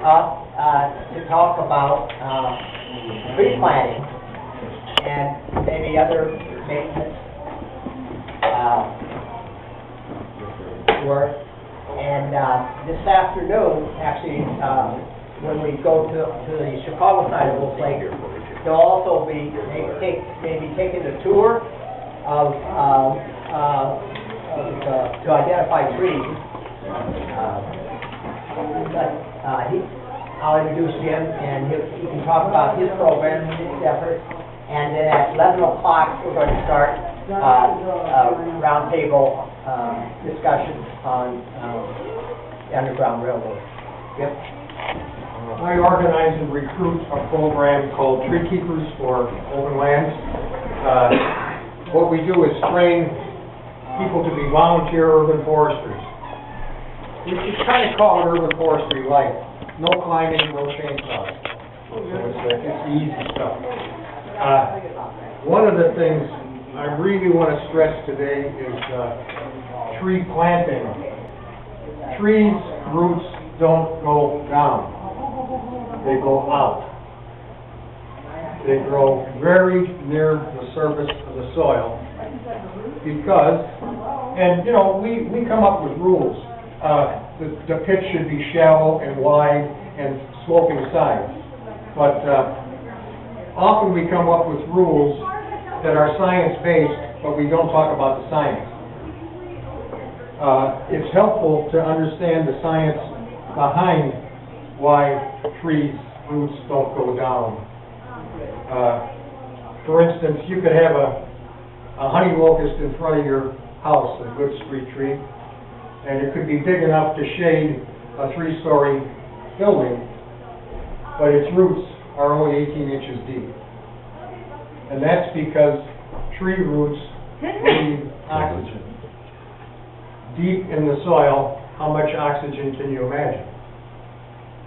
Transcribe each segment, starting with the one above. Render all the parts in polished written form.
up to talk about tree planting and maybe other maintenance work. And this afternoon, actually, when we go to the Chicago side of Wolf Lake, they'll also be maybe taking a tour of to identify trees. I'll introduce Jim, and he can talk about his program, his efforts. And then at 11 o'clock, we're going to start roundtable discussions on the Underground Railroad. Yep. I organize and recruit a program called Tree Keepers for Openlands. What we do is train people to be volunteer urban foresters. We kind of call it urban forestry light. No climbing, no chainsaws. So it's easy stuff. One of the things I really want to stress today is tree planting. Trees' roots don't go down. They go out. They grow very near the surface of the soil because, and you know, we come up with rules. The pit should be shallow and wide and sloping sides. But often we come up with rules that are science-based, but we don't talk about the science. It's helpful to understand the science behind why trees' roots don't go down. For instance, you could have a honey locust in front of your house, a good street tree, and it could be big enough to shade a 3-story building, but its roots are only 18 inches deep. And that's because tree roots breathe oxygen. Deep in the soil, how much oxygen can you imagine?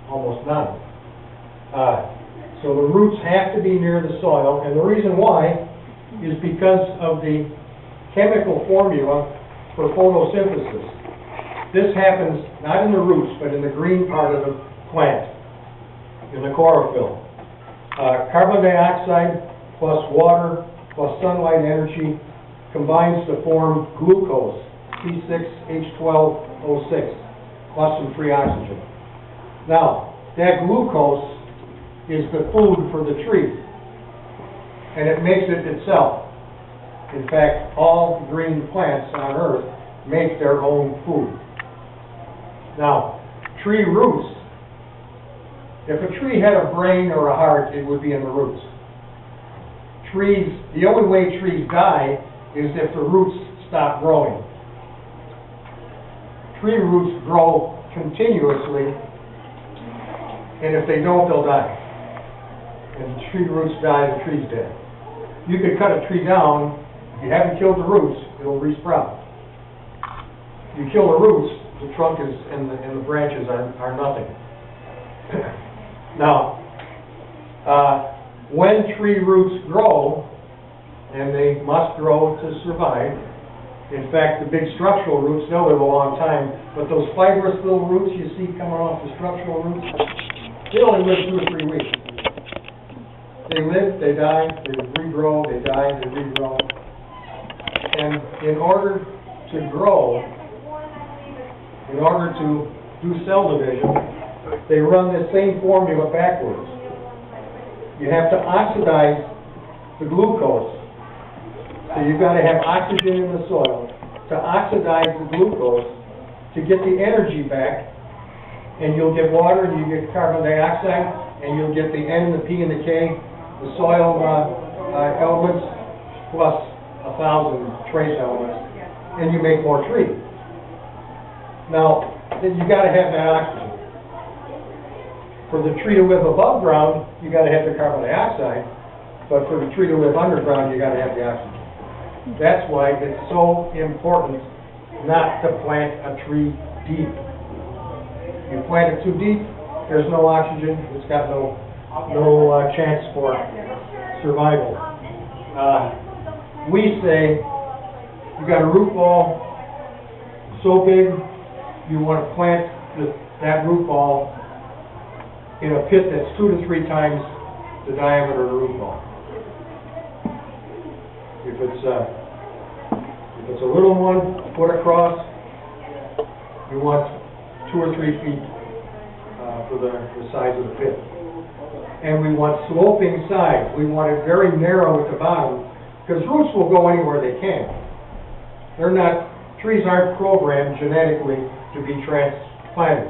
Almost none. So the roots have to be near the soil, and the reason why is because of the chemical formula for photosynthesis. This happens not in the roots, but in the green part of the plant, in the chlorophyll. Carbon dioxide plus water plus sunlight energy combines to form glucose, C6H12O6, plus some free oxygen. Now, that glucose is the food for the tree, and it makes it itself. In fact, all green plants on Earth make their own food. Now, tree roots, if a tree had a brain or a heart, it would be in the roots. Trees, the only way trees die is if the roots stop growing. Tree roots grow continuously, and if they don't, they'll die. And if tree roots die, the tree's dead. You could cut a tree down, if you haven't killed the roots, it'll resprout. If you kill the roots, the trunk is and the branches are nothing. Now, when tree roots grow, and they must grow to survive, in fact, the big structural roots, they'll live a long time, but those fibrous little roots you see coming off the structural roots, they only live 2 or 3 weeks. They live, they die, they regrow, they die, they regrow. And in order to grow, in order to do cell division, they run this same formula backwards. You have to oxidize the glucose. So you've got to have oxygen in the soil to oxidize the glucose to get the energy back, and you'll get water, and you get carbon dioxide, and you'll get the N, the P, and the K, the soil elements, plus 1,000 trace elements, and you make more tree. Now, then you got to have that oxygen. For the tree to live above ground, you got to have the carbon dioxide, but for the tree to live underground, you got to have the oxygen. That's why it's so important not to plant a tree deep. You plant it too deep, there's no oxygen, it's got no chance for survival. We say you got a root ball so big, you want to plant that root ball in a pit that's 2 to 3 times the diameter of the root ball. If it's a little one, a foot across, you want 2 or 3 feet for the size of the pit. And we want sloping sides. We want it very narrow at the bottom, because roots will go anywhere they can. Trees aren't programmed genetically to be transplanted.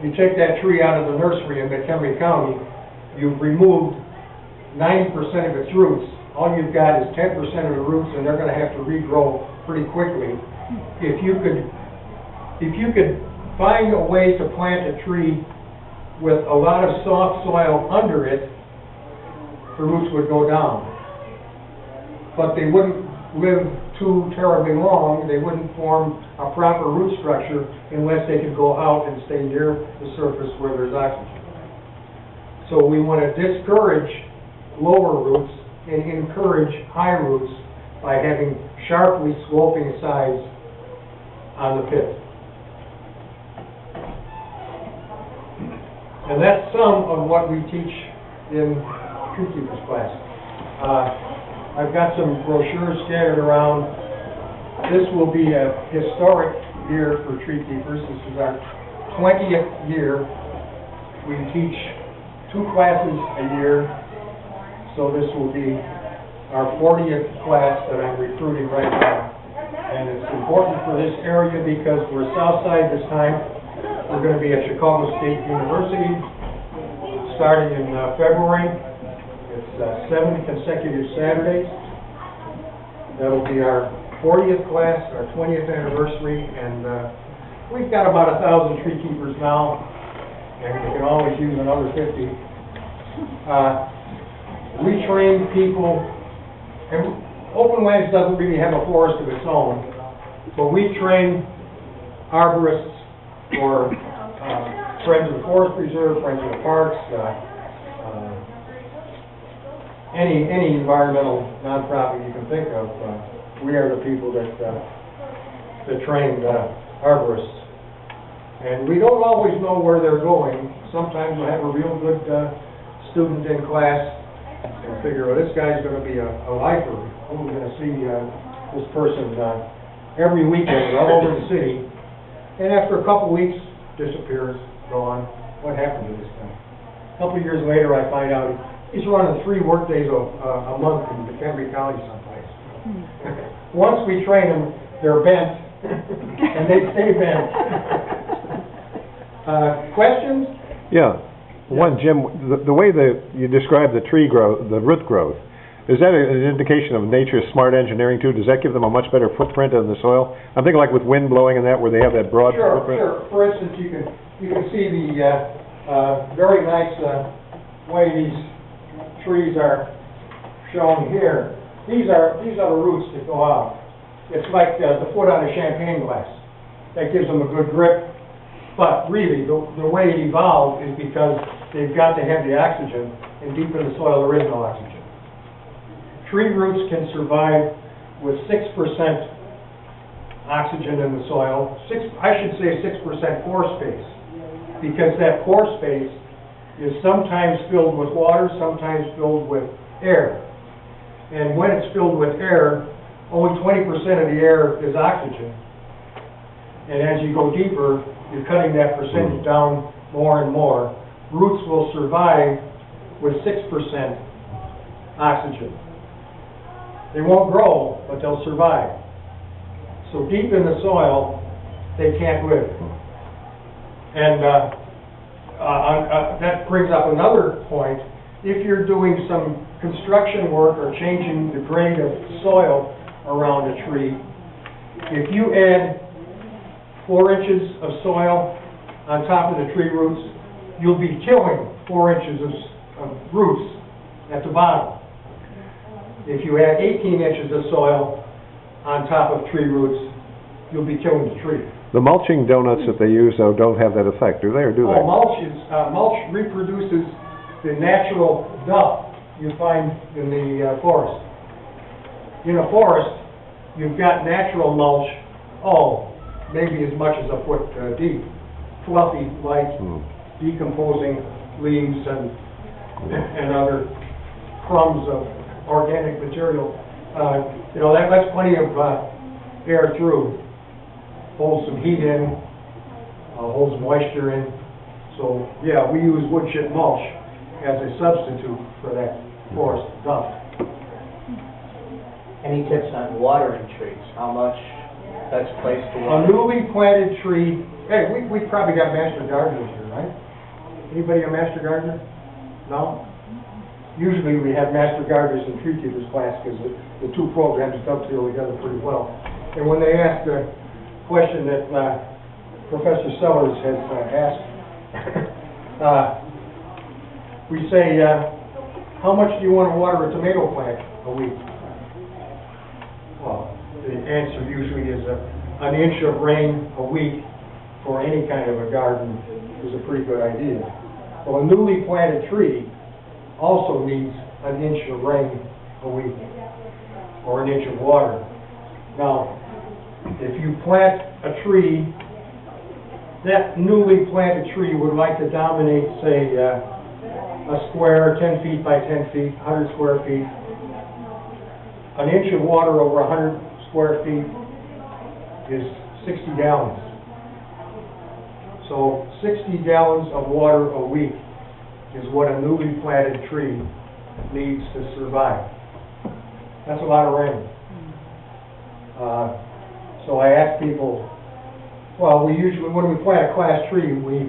You take that tree out of the nursery in McHenry County, you've removed 90% of its roots. All you've got is 10% of the roots, and they're going to have to regrow pretty quickly. If you could find a way to plant a tree with a lot of soft soil under it, the roots would go down. But they wouldn't live too terribly long. They wouldn't form a proper root structure unless they could go out and stay near the surface where there's oxygen. So we want to discourage lower roots and encourage high roots by having sharply sloping sides on the pit. And that's some of what we teach in tree keepers class. I've got some brochures scattered around. This will be a historic year for tree keepers. This is our 20th year. We teach 2 classes a year, so this will be our 40th class that I'm recruiting right now. And it's important for this area because we're south side this time. We're going to be at Chicago State University starting in February. It's 7 consecutive Saturdays. That'll be our 40th class, our 20th anniversary, and we've got about 1,000 tree keepers now, and we can always use another 50. We train people, and Openlands doesn't really have a forest of its own, but we train arborists or Friends of the Forest Preserve, Friends of the Parks, any environmental nonprofit you can think of. We are the people that train arborists. And we don't always know where they're going. Sometimes we'll have a real good student in class and figure, well, this guy's going to be a lifer. We're going to see this person every weekend all over the city. And after a couple weeks, disappears, gone. What happened to this guy? A couple years later, I find out he's running 3 work days a month in McHenry County someplace. Once we train them, they're bent, and they stay bent. Questions? Yeah. One, Jim, the way that you describe the tree growth, the root growth, is that an indication of nature's smart engineering too? Does that give them a much better footprint in the soil? I'm thinking like with wind blowing and that, where they have that broad footprint. Sure. For instance, you can see the very nice way these trees are shown here. These are the roots that go out. It's like the foot on a champagne glass. That gives them a good grip. But really, the way it evolved is because they've got to have the oxygen, and deep in the soil there is no oxygen. Tree roots can survive with 6% oxygen in the soil. I should say 6% pore space, because that pore space is sometimes filled with water, sometimes filled with air. And when it's filled with air, only 20% of the air is oxygen. And as you go deeper, you're cutting that percentage down more and more. Roots will survive with 6% oxygen. They won't grow, but they'll survive. So deep in the soil, they can't live. And that brings up another point. If you're doing some construction work or changing the grade of soil around a tree, if you add 4 inches of soil on top of the tree roots, you'll be killing 4 inches of roots at the bottom. If you add 18 inches of soil on top of tree roots, you'll be killing the tree. The mulching donuts that they use, though, don't have that effect, do they, or do they? Mulch reproduces the natural duff you find in the forest. In a forest, you've got natural mulch, maybe as much as a foot deep, fluffy, like decomposing leaves and other crumbs of organic material. You know, that's plenty of air through. Holds some heat in, holds moisture in. So, yeah, we use wood chip mulch as a substitute for that forest dump. Any tips on watering trees? How much best place to A water? newly planted tree, hey, we probably got master gardeners here, right? Anybody a master gardener? No? Usually we have master gardeners and tree keepers class because the two programs dovetail together pretty well. And when they ask the question that Professor Sellers has asked, we say, how much do you want to water a tomato plant a week? Well, the answer usually is an inch of rain a week for any kind of a garden is a pretty good idea. Well, a newly planted tree also needs an inch of rain a week, or an inch of water. Now, if you plant a tree, that newly planted tree would like to dominate, say, a square 10 feet by 10 feet, 100 square feet. An inch of water over 100 square feet is 60 gallons. So 60 gallons of water a week is what a newly planted tree needs to survive. That's a lot of rain. So I ask people, well, we usually, when we plant a class tree, we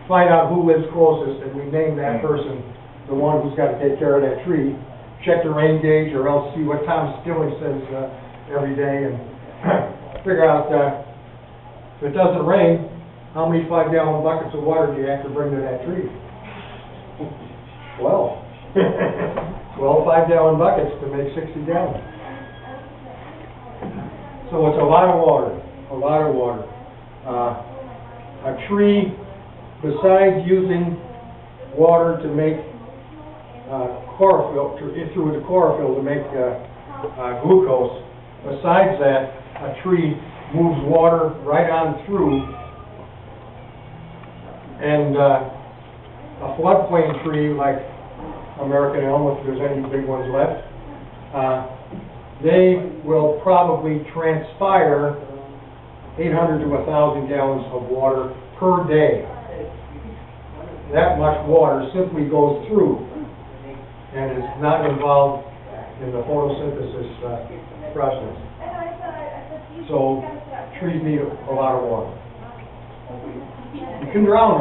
find out who lives closest and we name that person the one who's got to take care of that tree. Check the rain gauge, or else see what Tom Stilling says every day, and figure out if it doesn't rain, how many 5-gallon buckets of water do you have to bring to that tree? 12. 12 5-gallon buckets to make 60 gallons. So it's a lot of water, a lot of water. A tree, besides using water to make chlorophyll, through the chlorophyll to make glucose, besides that, a tree moves water right on through, and a floodplain tree like American elm, if there's any big ones left, they will probably transpire 800 to 1,000 gallons of water per day. That much water simply goes through and is not involved in the photosynthesis process. So trees need a lot of water. You can drown them.